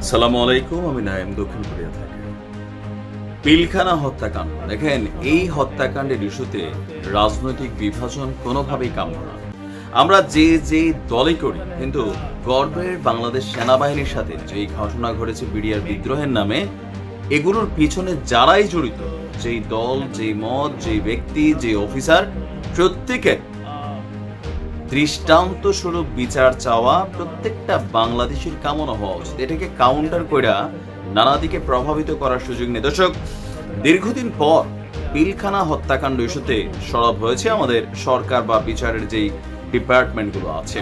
সালামু আলাইকুম, আমি নাইম, দক্ষিণ কোরিয়া থেকে। পিলখানা হত্যাকাণ্ড, দেখেন, এই হত্যাকাণ্ডের ইস্যুতে রাজনৈতিক বিভাজন কোনোভাবেই কাম্য না। আমরা যে দলই করি, কিন্তু গর্বের বাংলাদেশ সেনাবাহিনীর সাথে যেই ঘটনা ঘটেছে বিডিআর বিদ্রোহের নামে, এগুলোর পিছনে যারাই জড়িত, যেই দল, যেই মত, যেই ব্যক্তি, যে অফিসার, প্রত্যেকের দৃষ্টান্ত স্বরূপ বিচার চাওয়া প্রত্যেকটা বাংলাদেশের কামনা হওয়া উচিত। এটাকে কাউন্টার কইরা নানা দিকে প্রভাবিত করার সুযোগ নেই। দর্শক, দীর্ঘদিন পর পিলখানা হত্যাকাণ্ড ইস্যুতে সরব হয়েছে আমাদের সরকার বা বিচারের যেই ডিপার্টমেন্টগুলো আছে।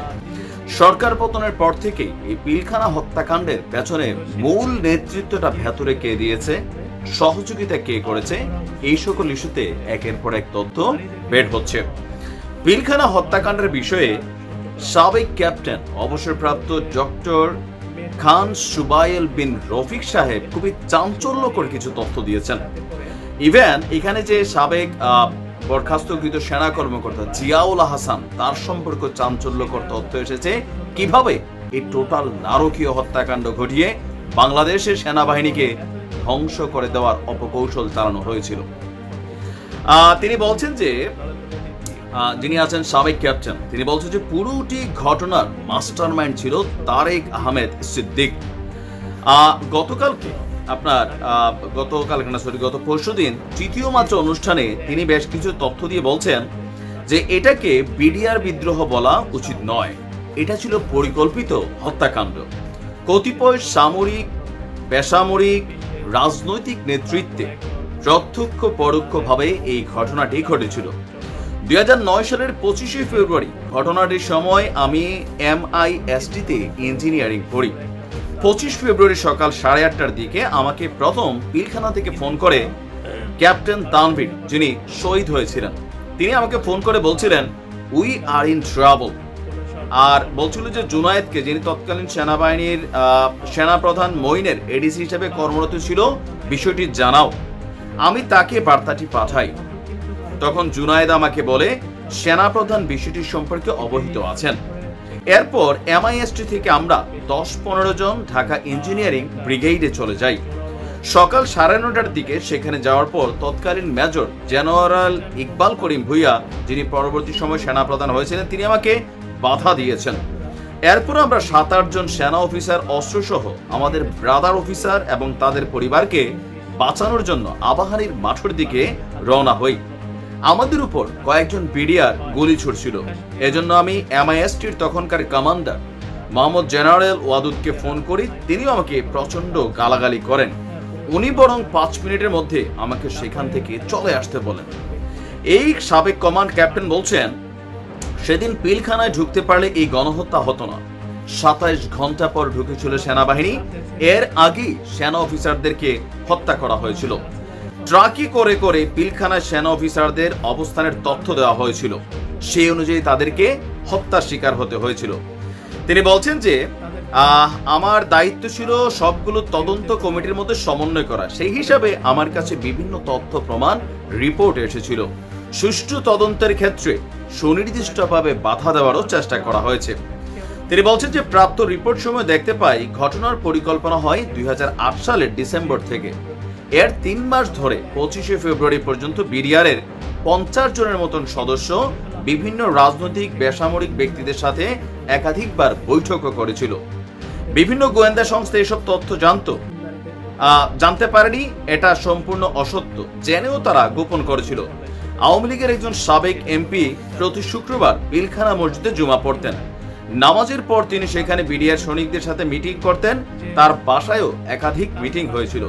সরকার পতনের পর থেকেই এই পিলখানা হত্যাকাণ্ডের পেছনে মূল নেতৃত্বটা ভেতরে কে দিয়েছে, সহযোগিতা কে করেছে, এই সকল ইস্যুতে একের পর এক তথ্য বের হচ্ছে। পিলখানা হত্যাকাণ্ডের বিষয়ে সাবেক ক্যাপ্টেন অবসরপ্রাপ্ত ডক্টর খান সুবাইল বিন রফিক সাহেব খুবই চাঞ্চল্যকর কিছু তথ্য দিয়েছেন। ইভেন এখানে যে সাবেক বরখাস্তকৃত সেনা কর্মকর্তা জিয়াউল হাসান, তার সম্পর্কে চাঞ্চল্যকর তথ্য এসেছে কিভাবে এই টোটাল নারকীয় হত্যাকাণ্ড ঘটিয়ে বাংলাদেশের সেনাবাহিনীকে ধ্বংস করে দেওয়ার অপকৌশল চালানো হয়েছিল। তিনি বলছেন যে, যিনি আছেন সাবেক ক্যাপ্টেন, তিনি বলছেন যে পুরোটি ঘটনার মাস্টারমাইন্ড ছিল তারেক আহমেদ সিদ্দিক। গত পরশুদিন তৃতীয় মাত্র অনুষ্ঠানে তিনি বেশ কিছু তথ্য দিয়ে বলছেন যে এটাকে বিডিআর বিদ্রোহ বলা উচিত নয়, এটা ছিল পরিকল্পিত হত্যাকাণ্ড। কতিপয় সামরিক, বেসামরিক, রাজনৈতিক নেতৃত্বে প্রত্যক্ষ পরোক্ষভাবে এই ঘটনাটি ঘটেছিল। 2009 সালের 25শে ফেব্রুয়ারি ঘটনাটির সময় আমি MIST-তে ইঞ্জিনিয়ারিং পড়ি। 25 ফেব্রুয়ারি সকাল 8:30টার দিকে আমাকে প্রথম পিলখানা থেকে ফোন করে ক্যাপ্টেন তানভীর, যিনি শহীদ হয়েছিলেন, তিনি আমাকে ফোন করে বলছিলেন উই আর ইন ট্রাবল, আর বলছিল যে জুনায়েদকে, যিনি তৎকালীন সেনাবাহিনীর সেনাপ্রধান মইনের এডিসি হিসেবে কর্মরত ছিল, বিষয়টি জানাও। আমি তাকে বার্তাটি পাঠাই। তখন জুনায়েদ আমাকে বলে সেনাপ্রধান বিষয়টি সম্পর্কে অবহিত আছেন। এরপর MIST থেকে আমরা 10-15 জন ঢাকা ইঞ্জিনিয়ারিং ব্রিগেডে চলে যাই। সকাল 9:30টার দিকে সেখানে যাওয়ার পর তৎকালীন মেজর জেনারেল ইকবাল করিম ভুইয়া, যিনি পরবর্তী সময় সেনাপ্রধান হয়েছিলেন, তিনি আমাকে বাধা দিয়েছেন। এরপর আমরা 7-8 জন সেনা অফিসার অস্ত্রসহ আমাদের ব্রাদার অফিসার এবং তাদের পরিবারকে বাঁচানোর জন্য আবাহানির মাঠের দিকে রওনা হই। আমাদের উপর কয়েকজন বিডিআর গুলি ছুড়ছিল। এজন্য আমি MIST-র তখনকার কমান্ডার মোহাম্মদ জেনারেল ওয়াদুদকে ফোন করি। তিনিও আমাকে প্রচন্ড গালাগালি করেন। উনি বরং 5 মিনিটের মধ্যে আমাকে সেখান থেকে চলে আসতে বলেন। এই সাবেক কমান্ড ক্যাপ্টেন বলছেন, সেদিন পিলখানায় ঢুকতে পারলে এই গণহত্যা হতো না। 27 ঘন্টা পর ঢুকেছিল সেনাবাহিনী। এর আগেই সেনা অফিসারদেরকে হত্যা করা হয়েছিল। ট্রাকে করে করে পিলখানায় সেনা অফিসারদের অবস্থানের তথ্য দেওয়া হয়েছিল, সেই অনুযায়ী তাদেরকে হত্যার শিকার হতে হয়েছিল। তিনি বলছেন যে আমার দায়িত্ব ছিল সবগুলো তদন্ত কমিটির মধ্যে সমন্বয় করা। সেই হিসাবে আমার কাছে বিভিন্ন তথ্য প্রমাণ রিপোর্ট এসেছিল। সুষ্ঠু তদন্তের ক্ষেত্রে সুনির্দিষ্টভাবে বাধা দেওয়ারও চেষ্টা করা হয়েছে। তিনি বলছেন যে প্রাপ্ত রিপোর্ট সময় দেখতে পাই ঘটনার পরিকল্পনা হয় 2008 সালের ডিসেম্বর থেকে। এর 3 মাস ধরে 25শে ফেব্রুয়ারি পর্যন্ত বিডিআরের 50 জনের মতন সদস্য বিভিন্ন রাজনৈতিক, বেসামরিক ব্যক্তিদের সাথে একাধিকবার বৈঠকও করেছিল। বিভিন্ন গোয়েন্দা সংস্থা এসব তথ্য জানতে পারেনি, এটা সম্পূর্ণ অসত্য, জেনেও তারা গোপন করেছিল। আওয়ামী লীগের একজন সাবেক MP প্রতি শুক্রবার পিলখানা মসজিদে জুমা পড়তেন। নামাজের পর তিনি সেখানে বিডিআর সৈনিকদের সাথে মিটিং করতেন। তার বাসায়ও একাধিক মিটিং হয়েছিল।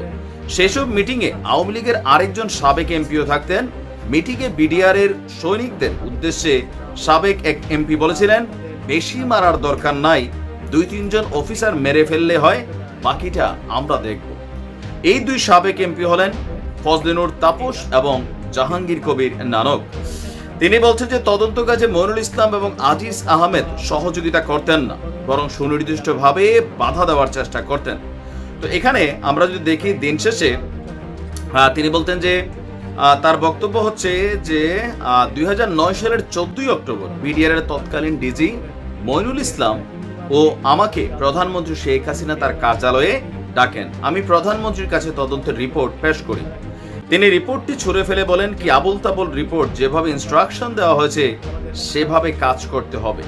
সেসব মিটিংয়ে আওয়ামী লীগের আরেকজন সাবেক MPও থাকতেন। মিটিংয়ে বিডিআর এর সৈনিকদের উদ্দেশ্যে সাবেক এক MP বলেছিলেন, বেশি মারার দরকার নাই, 2-3 জন অফিসার মেরে ফেললে হয়, বাকিটা আমরা দেখব। এই 2 সাবেক MP হলেন ফজলিনুর তাপস এবং জাহাঙ্গীর কবির নানক। তিনি বলছেন যে তদন্ত কাজে মইনুল ইসলাম এবং আজিজ আহমেদ সহযোগিতা করতেন না, বরং সুনির্দিষ্টভাবে বাধা দেওয়ার চেষ্টা করতেন। তো এখানে আমরা যদি দেখি, দিন শেষে তিনি বলতেন যে তার বক্তব্য হচ্ছে যে 2009 সালের 14 অক্টোবর বিডিআর এর তৎকালীন ডিজি মইনুল ইসলাম ও আমাকে প্রধানমন্ত্রী শেখ হাসিনা তার কার্যালয়ে ডাকেন। আমি প্রধানমন্ত্রীর কাছে তদন্তের রিপোর্ট পেশ করি। তিনি রিপোর্টটি ছুঁড়ে ফেলে বলেন কি আবুল তাবুল রিপোর্ট, যেভাবে ইনস্ট্রাকশন দেওয়া হয়েছে সেভাবে কাজ করতে হবে।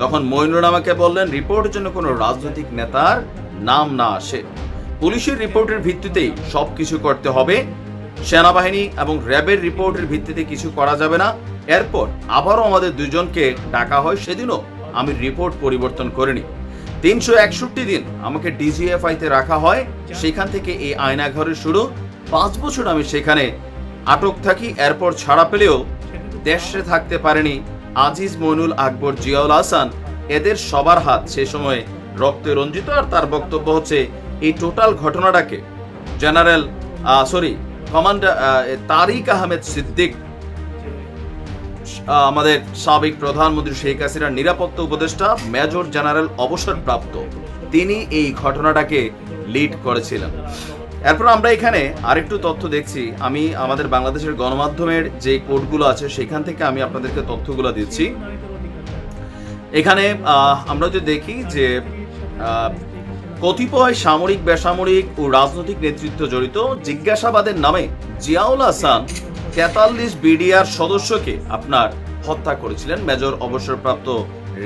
তখন মইনুর আমাকে বললেন রিপোর্টের জন্য কোনো রাজনৈতিক নেতার নাম না আসে, পুলিশের রিপোর্টের ভিত্তিতেই সবকিছু করতে হবে, সেনাবাহিনী এবং র্যাবের রিপোর্টের ভিত্তিতে কিছু করা যাবে না। এরপর আবারও আমাদের দুজনকে ডাকা হয়, সেদিনও আমি রিপোর্ট পরিবর্তন করিনি। 361 দিন আমাকে ডিজিএফআইতে রাখা হয়, সেখান থেকে এই আয়নাঘরের শুরু। 5 বছর আমি সেখানে আটক থাকি, এরপর ছাড়া পেলেও দেশে থাকতে পারেনি আজিজ, মইনুল, আকবর, জিয়াউল হাসান, এদের সবার হাত সে সময় রক্তে রঞ্জিত। আর তার বক্তব্য হচ্ছে এই টোটাল ঘটনাটাকে কমান্ডার তারিক আহমেদ সিদ্দিক, আমাদের সাবেক প্রধানমন্ত্রী শেখ হাসিনার নিরাপত্তা উপদেষ্টা, মেজর জেনারেল অবসরপ্রাপ্ত, তিনি এই ঘটনাটাকে লিড করেছিলেন। এরপর আমরা এখানে আরেকটু তথ্য দেখছি। আমি আমাদের বাংলাদেশের গণমাধ্যমের যে কোডগুলো আছে সেখান থেকে আমি আপনাদেরকে তথ্যগুলো দিচ্ছি। এখানে আমরা যদি দেখি যে কতিপয় সামরিক, বেসামরিক ও রাজনৈতিক নেতৃত্ব জড়িত জিজ্ঞাসাবাদের নামে জিয়াউল হাসান 43 বিডিআর সদস্যকে আপনার হত্যা করেছিলেন। মেজর অবসরপ্রাপ্ত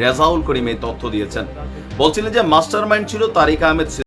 রেজাউল করিম এই তথ্য দিয়েছেন, বলছিলেন যে মাস্টারমাইন্ড ছিল তারিক আহমেদ।